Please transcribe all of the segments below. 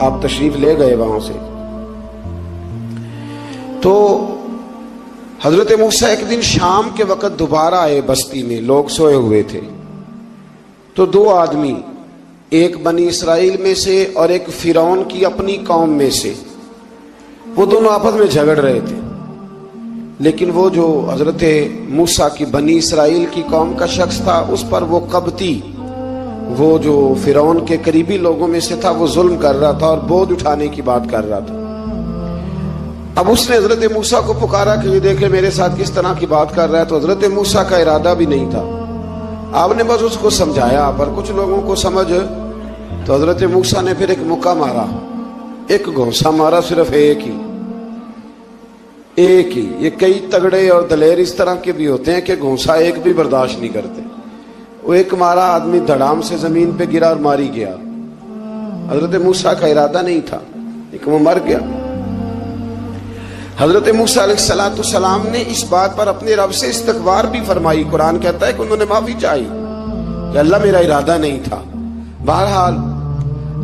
آپ تشریف لے گئے وہاں سے. تو حضرت موسیٰ ایک دن شام کے وقت دوبارہ آئے بستی میں، لوگ سوئے ہوئے تھے. تو دو آدمی، ایک بنی اسرائیل میں سے اور ایک فرعون کی اپنی قوم میں سے، وہ دونوں آپس میں جھگڑ رہے تھے. لیکن وہ جو حضرت موسیٰ کی بنی اسرائیل کی قوم کا شخص تھا، اس پر وہ قبطی، وہ جو فرعون کے قریبی لوگوں میں سے تھا، وہ ظلم کر رہا تھا اور بوجھ اٹھانے کی بات کر رہا تھا. اب اس نے حضرت موسیٰ کو پکارا کہ یہ دیکھے میرے ساتھ کس طرح کی بات کر رہا ہے. تو حضرت موسیٰ کا ارادہ بھی نہیں تھا، آپ نے بس اس کو سمجھایا. پر کچھ لوگوں کو سمجھ، تو حضرت موسیٰ نے پھر ایک مکہ مارا، ایک گھونسا مارا، صرف ایک ہی. یہ کئی تگڑے اور دلیر اس طرح کے بھی ہوتے ہیں کہ گھونسا ایک بھی برداشت نہیں کرتے. وہ ایک مارا، آدمی دھڑام سے زمین پہ گرا اور ماری گیا. حضرت موسیٰ کا ارادہ نہیں تھا لیکن وہ مر گیا. حضرت موسیٰ علیہ السلام نے اس بات پر اپنے رب سے استغفار بھی فرمائی. قرآن کہتا ہے کہ انہوں نے معافی چاہی کہ اللہ میرا ارادہ نہیں تھا. بہرحال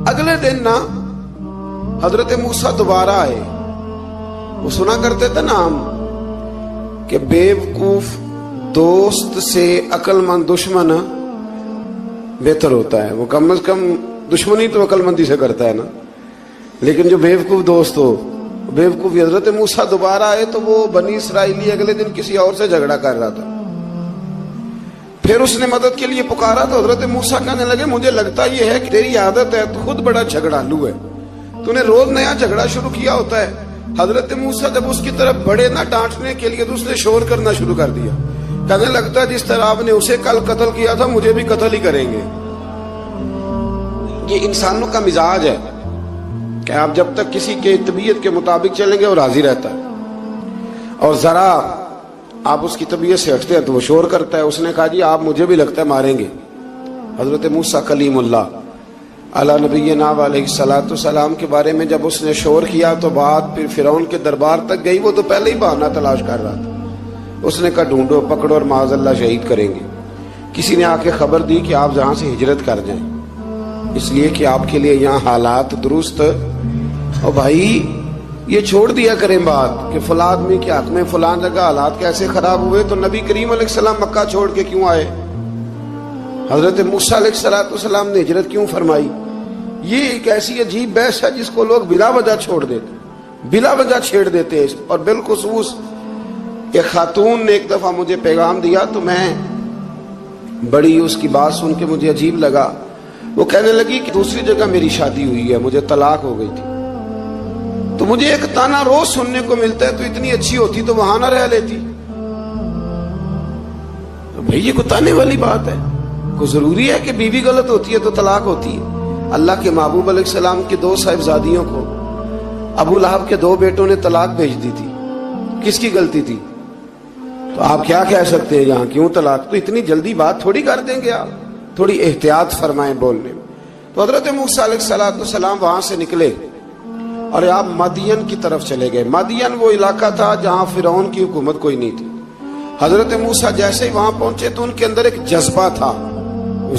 اگلے دن نا حضرت موسیٰ دوبارہ آئے. وہ سنا کرتے تھے نا ہم کہ بیوقوف دوست سے عقل مند دشمن بہتر ہوتا ہے. وہ کم از کم دشمنی تو عقل مندی سے کرتا ہے نا، لیکن جو بیوقوف دوست ہو بیوقوفی. حضرت موسیٰ دوبارہ آئے تو وہ بنی اسرائیلی اگلے دن کسی اور سے جھگڑا کر رہا تھا. پھر اس نے مدد کے لیے پکارا تو حضرت موسیٰ کہنے لگے مجھے لگتا یہ ہے کہ تیری عادت ہے، تو خود بڑا جھگڑالو ہے، تو نے روز نیا جھگڑا شروع کیا ہوتا ہے. حضرت موسیٰ جب اس کی طرف بڑے نہ ڈانٹنے کے لیے تو اس نے شور کرنا شروع کر دیا. کہنے لگتا ہے جس طرح آپ نے اسے کل قتل کیا تھا مجھے بھی قتل ہی کریں گے. یہ انسانوں کا مزاج ہے کہ آپ جب تک کسی کے طبیعت کے مطابق چلیں گے وہ راضی رہتا ہے، اور ذرا آپ اس کی طبیعت سے ہٹتے ہیں تو وہ شور کرتا ہے. اس نے کہا جی آپ مجھے بھی لگتا ہے ماریں گے. حضرت موسیٰ کلیم اللہ علی نبینا علیہ السلام کے بارے میں جب اس نے شور کیا تو بات پھر فرعون کے دربار تک گئی. وہ تو پہلے ہی بہانہ تلاش کر رہا تھا. اس نے کہا ڈھونڈو، پکڑو اور معاذ اللہ شہید کریں گے. کسی نے آ کے خبر دی کہ آپ یہاں سے ہجرت کر جائیں، اس لیے کہ آپ کے لیے یہاں حالات درست. اور بھائی یہ چھوڑ دیا کریں بات کہ فلاں آدمی کے حق میں فلاں جگہ حالات کیسے خراب ہوئے. تو نبی کریم علیہ السلام مکہ چھوڑ کے کیوں آئے؟ حضرت موسیٰ علیہ السلام نے ہجرت کیوں فرمائی؟ یہ ایک ایسی عجیب بحث ہے جس کو لوگ بلا وجہ چھوڑ دیتے، بلا وجہ چھیڑ دیتے ہیں. اور بالخصوص ایک خاتون نے ایک دفعہ مجھے پیغام دیا تو میں بڑی اس کی بات سن کے مجھے عجیب لگا. وہ کہنے لگی کہ دوسری جگہ میری شادی ہوئی ہے، مجھے طلاق ہو گئی تھی، تو مجھے ایک تانا روز سننے کو ملتا ہے تو اتنی اچھی ہوتی تو وہاں نہ رہ لیتی. تو بھئی یہ کوئی تانے والی بات ہے؟ کوئی ضروری ہے کہ بیوی غلط ہوتی ہے تو طلاق ہوتی ہے؟ اللہ کے محبوب علیہ السلام کے دو صاحبزادیوں کو ابو لہب کے دو بیٹوں نے طلاق بھیج دی تھی. کس کی غلطی تھی؟ تو آپ کیا کہہ سکتے ہیں یہاں کیوں طلاق؟ تو اتنی جلدی بات تھوڑی کر دیں گے آپ، تھوڑی احتیاط فرمائیں بولنے میں. تو حضرت موسیٰ علیہ السلام وہاں سے نکلے اور آپ مدین کی طرف چلے گئے. مدین وہ علاقہ تھا جہاں فرعون کی حکومت کوئی نہیں تھی. حضرت موسیٰ جیسے ہی وہاں پہنچے تو ان کے اندر ایک جذبہ تھا،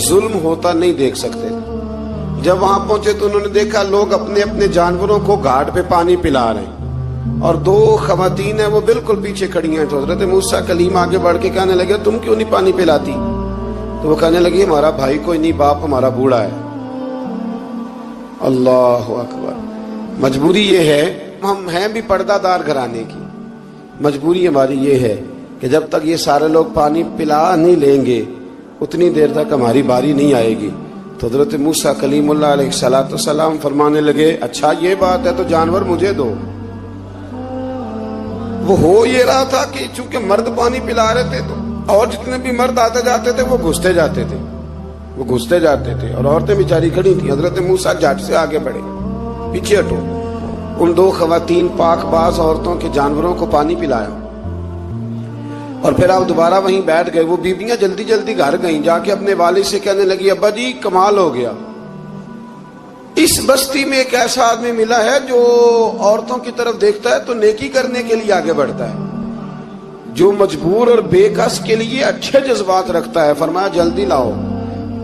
ظلم ہوتا نہیں دیکھ سکتے. جب وہاں پہنچے تو انہوں نے دیکھا لوگ اپنے اپنے جانوروں کو گھاٹ پہ پانی پلا رہے ہیں اور دو خواتین ہیں وہ بالکل پیچھے کھڑی ہیں. تو حضرت موسیٰ کلیم آگے بڑھ کے کہنے لگے تم کیوں نہیں پانی پلاتی؟ تو وہ کہنے لگی ہمارا بھائی کوئی نہیں، باپ ہمارا بوڑھا ہے. اللہ اکبر. مجبوری یہ ہے، ہم ہیں بھی پردہ دار گھرانے کی، مجبوری ہماری یہ ہے کہ جب تک یہ سارے لوگ پانی پلا نہیں لیں گے اتنی دیر تک ہماری باری نہیں آئے گی. تو حضرت موسیٰ کلیم اللہ علیہ السلام فرمانے لگے اچھا یہ بات ہے تو جانور مجھے دو. وہ ہو یہ رہا تھا کہ چونکہ مرد پانی پلا رہے تھے تو اور جتنے بھی مرد آتے جاتے تھے وہ گھستے جاتے تھے اور عورتیں بیچاری کھڑی تھیں. حضرت موسیٰ جھٹ سے آگے بڑھے، پیچھے ہٹو. ان دو خواتین پاک باز عورتوں کے جانوروں کو پانی پلایا اور پھر آپ دوبارہ وہیں بیٹھ گئے. وہ بیبیاں جلدی جلدی گھر گئیں، جا کے اپنے والد سے کہنے لگی ابا جی کمال ہو گیا، اس بستی میں ایک ایسا آدمی ملا ہے جو عورتوں کی طرف دیکھتا ہے تو نیکی کرنے کے لیے آگے بڑھتا ہے، جو مجبور اور بے کس کے لیے اچھے جذبات رکھتا ہے. فرمایا جلدی لاؤ.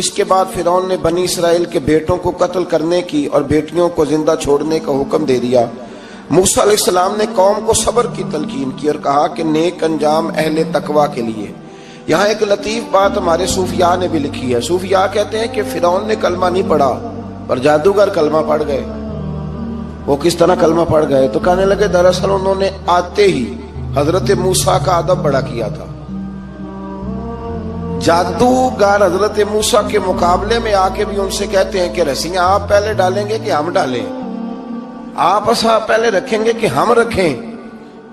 اس کے بعد فرعون نے بنی اسرائیل کے بیٹوں کو قتل کرنے کی اور بیٹیوں کو زندہ چھوڑنے کا حکم دے دیا۔ موسیٰ علیہ السلام نے قوم کو صبر کی تلقین کی اور کہا کہ نیک انجام اہل تقوی کے لیے۔ یہاں ایک لطیف بات ہمارے صوفیاء نے بھی لکھی ہے۔ صوفیاء کہتے ہیں کہ فرعون نے کلمہ نہیں پڑھا پر جادوگر کلمہ پڑھ گئے۔ وہ کس طرح کلمہ پڑھ گئے؟ تو کہنے لگے دراصل انہوں نے آتے ہی حضرت موسیٰ کا ادب بڑا کیا تھا۔ جادوگر حضرت موسیٰ کے مقابلے میں آ کے بھی ان سے کہتے ہیں کہ رسیاں آپ پہلے ڈالیں گے کہ ہم ڈالیں، آپ اصحاب پہلے رکھیں گے کہ ہم رکھیں؟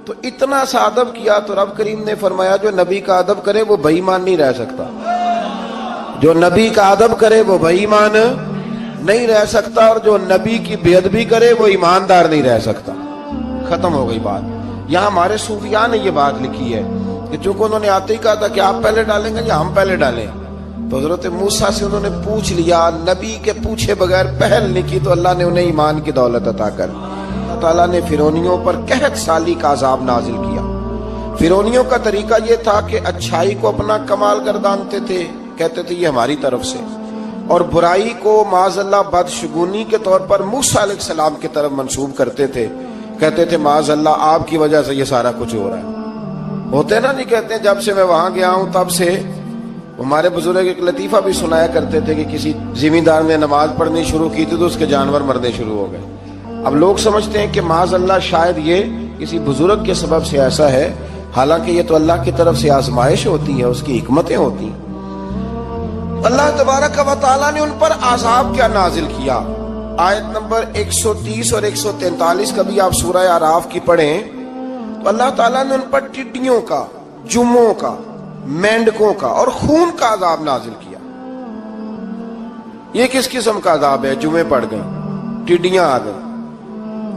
تو اتنا سا ادب کیا تو رب کریم نے فرمایا جو نبی کا ادب کرے وہ بے ایمان نہیں رہ سکتا، جو نبی کا ادب کرے وہ بے ایمان نہیں رہ سکتا، اور جو نبی کی بے ادبی کرے وہ ایماندار نہیں رہ سکتا۔ ختم ہو گئی بات۔ یہاں ہمارے صوفیاء نے یہ بات لکھی ہے کہ چونکہ انہوں نے آتے ہی کہا تھا کہ آپ پہلے ڈالیں گے یا ہم پہلے ڈالیں، تو حضرت موسیٰ سے انہوں نے پوچھ لیا، نبی کے پوچھے بغیر پہل نہیں کی تو اللہ نے انہیں ایمان کی دولت عطا کر۔ اللہ تعالیٰ نے فرعونیوں پر قحط سالی کا عذاب نازل کیا۔ فرعونیوں کا طریقہ یہ تھا کہ اچھائی کو اپنا کمال گردانتے تھے، کہتے تھے یہ ہماری طرف سے، اور برائی کو معاذ اللہ بدشگونی کے طور پر موسیٰ علیہ السلام کی طرف منسوب کرتے تھے، کہتے تھے معاذ اللہ آپ کی وجہ سے یہ سارا کچھ ہو رہا ہے۔ ہوتے نا، نہیں کہتے جب سے میں وہاں گیا ہوں تب سے۔ ہمارے بزرگ ایک لطیفہ بھی سنایا کرتے تھے کہ کسی زمیندار نے نماز پڑھنی شروع کی تھی تو اس کے جانور مرنے شروع ہو گئے۔ اب لوگ سمجھتے ہیں کہ معاذ اللہ شاید یہ کسی بزرگ کے سبب سے ایسا ہے، حالانکہ یہ تو اللہ کی طرف سے آزمائش ہوتی ہے، اس کی حکمتیں ہوتی ہیں۔ اللہ تبارک و تعالیٰ نے ان پر عذاب کیا نازل کیا؟ آیت نمبر 130 اور 143 کا بھی آپ سورہ اعراف کی پڑھیں تو اللہ تعالیٰ نے ان پر ٹڈیوں کا، جموں کا، مینڈکوں کا اور خون کا عذاب نازل کیا۔ یہ کس قسم کا عذاب ہے؟ جمعے پڑ گئے، ٹڈیاں آ گئیں،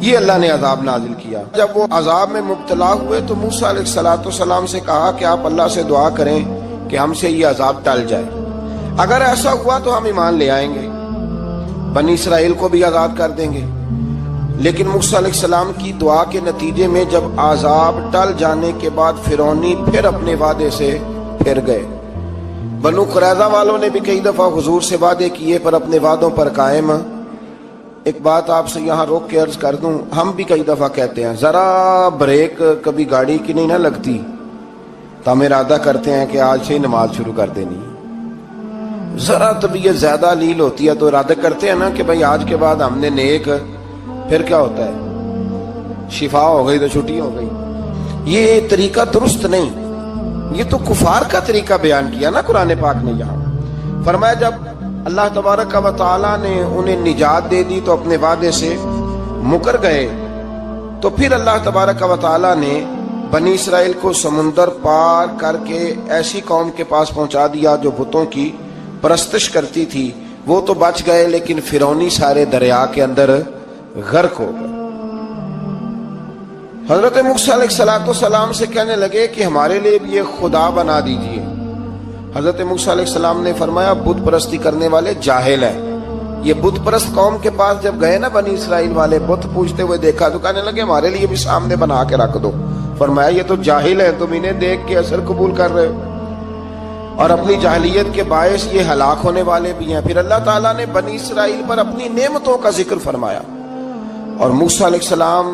یہ اللہ نے عذاب نازل کیا۔ جب وہ عذاب میں مبتلا ہوئے تو موسیٰ علیہ السلام سے کہا کہ آپ اللہ سے دعا کریں کہ ہم سے یہ عذاب ٹل جائے، اگر ایسا ہوا تو ہم ایمان لے آئیں گے، بنی اسرائیل کو بھی آزاد کر دیں گے۔ لیکن موسیٰ علیہ السلام کی دعا کے نتیجے میں جب عذاب ٹل جانے کے بعد فرعونی پھر اپنے وعدے سے پھر گئے۔ بنو قریظہ والوں نے بھی کئی دفعہ حضور سے وعدے کیے پر اپنے وعدوں پر قائم۔ ایک بات آپ سے یہاں روک کے عرض کر دوں، ہم بھی کئی دفعہ کہتے ہیں ذرا بریک کبھی گاڑی کی نہیں نہ لگتی تو ہم ارادہ کرتے ہیں کہ آج سے ہی نماز شروع کر دینی۔ ذرا طبیعت زیادہ لیل ہوتی ہے تو ارادہ کرتے ہیں نا کہ بھائی آج کے بعد ہم نے نیک، پھر کیا ہوتا ہے؟ شفا ہو گئی تو چھٹی ہو گئی۔ یہ طریقہ درست نہیں، یہ تو کفار کا طریقہ بیان کیا نا قرآن پاک نے۔ یہاں فرمایا جب اللہ تبارک و تعالیٰ نے انہیں نجات دے دی تو اپنے وعدے سے مکر گئے، تو پھر اللہ تبارک و تعالیٰ نے بنی اسرائیل کو سمندر پار کر کے ایسی قوم کے پاس پہنچا دیا جو بتوں کی پرستش کرتی تھی۔ وہ تو بچ گئے لیکن فرعونی سارے دریا کے اندر غرق ہو گئے۔ حضرت موسیٰ علیہ السلام سے کہنے لگے کہ ہمارے لیے بھی ایک خدا بنا دیجئے۔ حضرت موسیٰ علیہ السلام نے فرمایا بت پرستی کرنے والے جاہل ہیں۔ یہ بت پرست قوم کے پاس جب گئے نا بنی اسرائیل والے، بت پوجتے ہوئے دیکھا تو کہنے لگے ہمارے لیے بھی سامنے بنا کے رکھ دو۔ فرمایا یہ تو جاہل ہیں، تم انہیں دیکھ کے اثر قبول کر رہے ہو اور اپنی جاہلیت کے باعث یہ ہلاک ہونے والے بھی ہیں۔ پھر اللہ تعالیٰ نے بنی اسرائیل پر اپنی نعمتوں کا ذکر فرمایا، اور موسیٰ علیہ السلام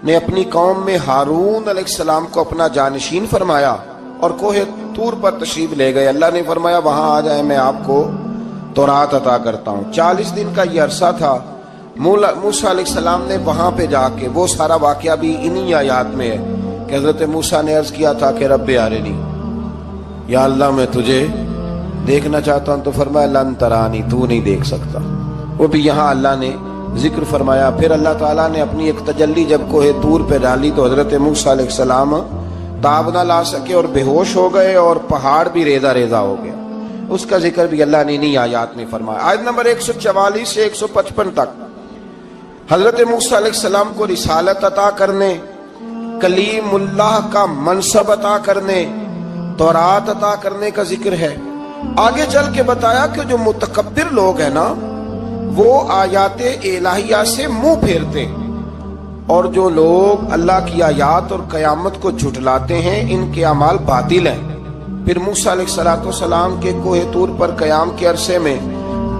نے اپنی قوم میں ہارون علیہ السلام کو اپنا جانشین فرمایا اور کوہ طور پر تشریف لے گئے۔ اللہ نے فرمایا وہاں آ جائیں، میں آپ کو تورات عطا کرتا ہوں۔ 40 دن کا یہ عرصہ تھا۔ موسیٰ علیہ السلام نے وہاں پہ جا کے، وہ سارا واقعہ بھی انہی آیات میں ہے کہ حضرت موسیٰ نے عرض کیا تھا کہ رب ارنی، یا اللہ میں تجھے دیکھنا چاہتا ہوں، تو فرمایا لن ترانی، تو نہیں دیکھ سکتا۔ وہ بھی یہاں اللہ نے ذکر فرمایا۔ پھر اللہ تعالیٰ نے اپنی ایک تجلی جب کوہ طور پہ ڈالی تو حضرت موسیٰ علیہ السلام تاب نہ لا سکے اور بے ہوش ہو گئے، اور پہاڑ بھی ریزہ ریزہ ہو گیا۔ اس کا ذکر بھی اللہ نے انہی آیات میں فرمایا۔ آیت نمبر 144 سے 155 تک حضرت موسیٰ علیہ السلام کو رسالت عطا کرنے، کلیم اللہ کا منصب عطا کرنے، تورات عطا کرنے کا ذکر ہے۔ آگے چل کے بتایا کہ جو متکبر لوگ ہیں نا وہ آیات الہیہ سے منہ پھیرتے ہیں، اور جو لوگ اللہ کی آیات اور قیامت کو جھٹلاتے ہیں ان کے اعمال باطل ہیں۔ پھر موسیٰ علیہ السلام کے کوہ طور پر قیام کے عرصے میں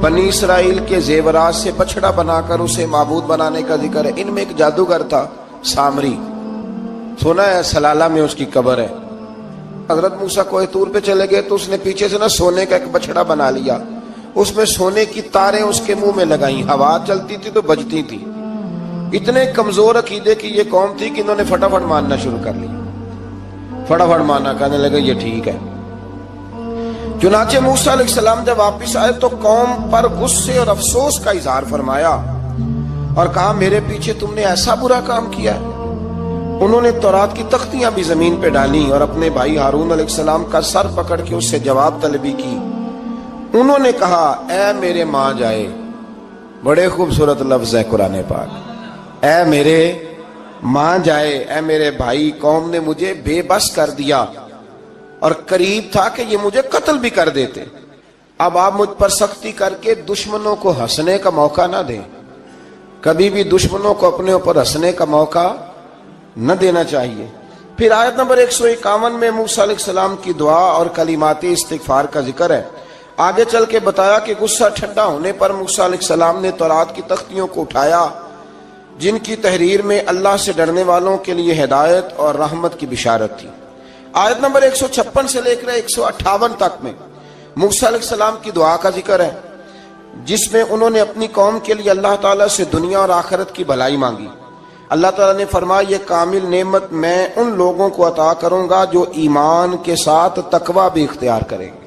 بنی اسرائیل کے زیورات سے بچڑا بنا کر اسے معبود بنانے کا ذکر ہے۔ ان میں ایک جادوگر تھا سامری، سنا ہے سلالہ میں اس کی قبر ہے۔ حضرت موسیٰ کوہ طور پہ چلے گئے تو اس نے پیچھے سے سونے کا ایک بچڑا بنا لیا، اس میں سونے کی تاریں اس کے منہ میں لگائیں، ہوا چلتی تھی تو بجتی تھی۔ اتنے کمزور عقیدے کی یہ قوم تھی کہ انہوں نے فٹافٹ ماننا شروع کر لیا، فٹافٹ ماننا، کہنے لگے یہ ٹھیک ہے۔ چنانچہ موسیٰ علیہ السلام جب واپس آئے تو قوم پر غصے اور افسوس کا اظہار فرمایا اور کہا میرے پیچھے تم نے ایسا برا کام کیا ہے۔ انہوں نے تورات کی تختیاں بھی زمین پہ ڈالی اور اپنے بھائی ہارون علیہ السلام کا سر پکڑ کے اس سے جواب طلبی کی۔ انہوں نے کہا اے میرے ماں جائے، بڑے خوبصورت لفظ ہے قرآن پاک، اے میرے ماں جائے، اے میرے بھائی، قوم نے مجھے بے بس کر دیا اور قریب تھا کہ یہ مجھے قتل بھی کر دیتے۔ اب آپ مجھ پر سختی کر کے دشمنوں کو ہنسنے کا موقع نہ دیں، کبھی بھی دشمنوں کو اپنے اوپر ہنسنے کا موقع نہ دینا چاہیے۔ پھر آیت نمبر 151 میں موسیٰ علیہ السلام کی دعا اور کلمات استغفار کا ذکر ہے۔ آگے چل کے بتایا کہ غصہ ٹھنڈا ہونے پر موسیٰ علیہ السلام نے تورات کی تختیوں کو اٹھایا جن کی تحریر میں اللہ سے ڈرنے والوں کے لیے ہدایت اور رحمت کی بشارت تھی۔ آیت نمبر 156 سے لے کر 158 تک میں موسیٰ علیہ السلام کی دعا کا ذکر ہے، جس میں انہوں نے اپنی قوم کے لیے اللہ تعالیٰ سے دنیا اور آخرت کی بھلائی مانگی۔ اللہ تعالیٰ نے فرمایا یہ کامل نعمت میں ان لوگوں کو عطا کروں گا جو ایمان کے ساتھ تقوی بھی اختیار کریں گے۔